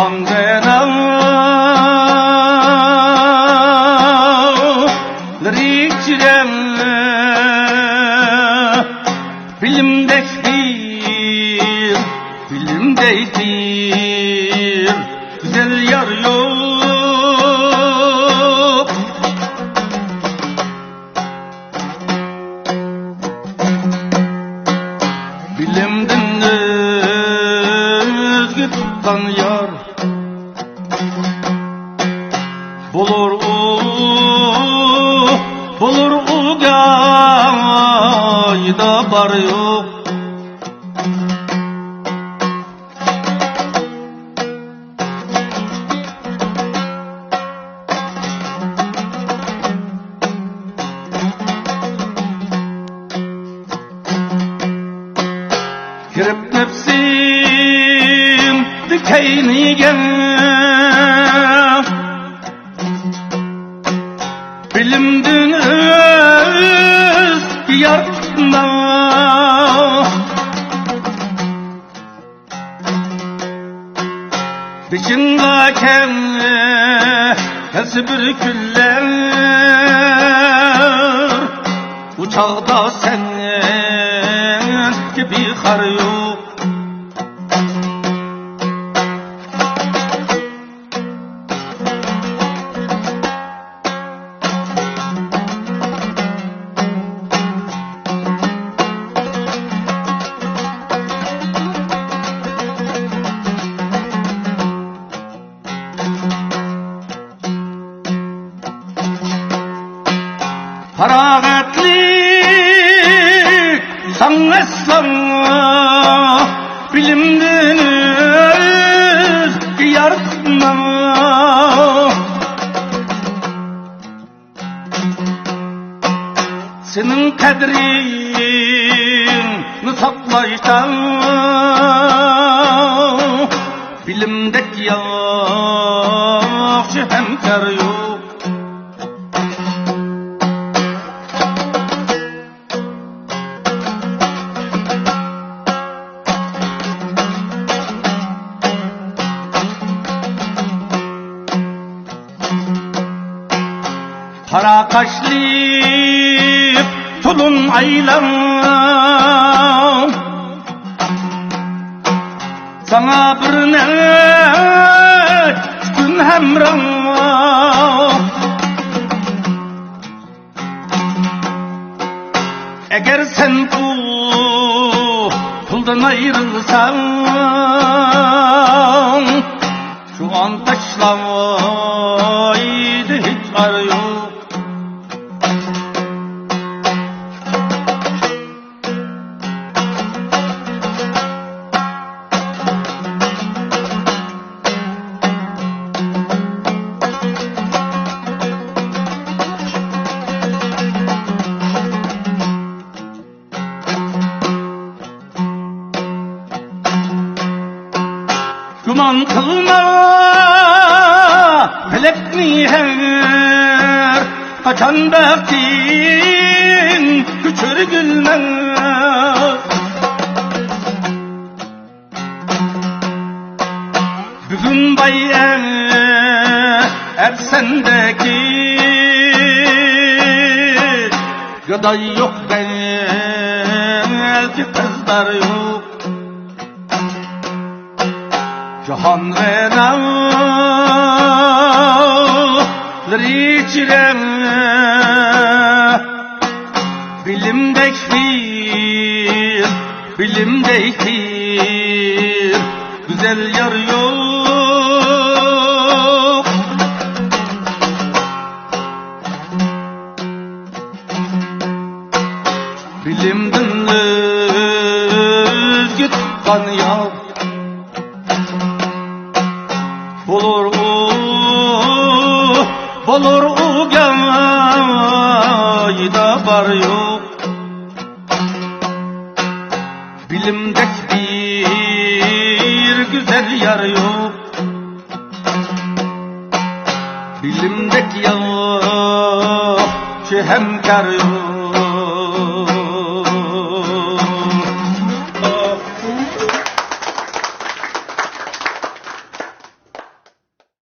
Cihan benaları içirem, bilimdektir, bilimdeydir, güzel yar yok. Bilimden özgü tuttan yar bulur o gayda bar yok. Kirip nefsim dikeynigen, bilimden öz yartma, Beşindaken bir küller, uçağda sen gibi kar yok. Feragatlik sanmasam, bilimden öz yartma, senin kadrini saklaysan, bilimdek yaxşı hemkar yok. Kara kaşlıyıp tulun aylam, sana bir gün hemram, eğer sen puldan ayrılsan, şu an taşlamaydı hiç ar yok. Güman kılma, felek niher, kaçan bektin küçür gülmez. Bugün bayen hep sendeki, gaday yok belki kızlar yok. Cihan benaları içirem, bilimdektir, bilimdeytir, güzel yar yok. Bilimden özgü tutkan yar bulur o gayda bar yok. Bilimdek bir güzel yar yok, bilimdek yaxşı hemkar yok.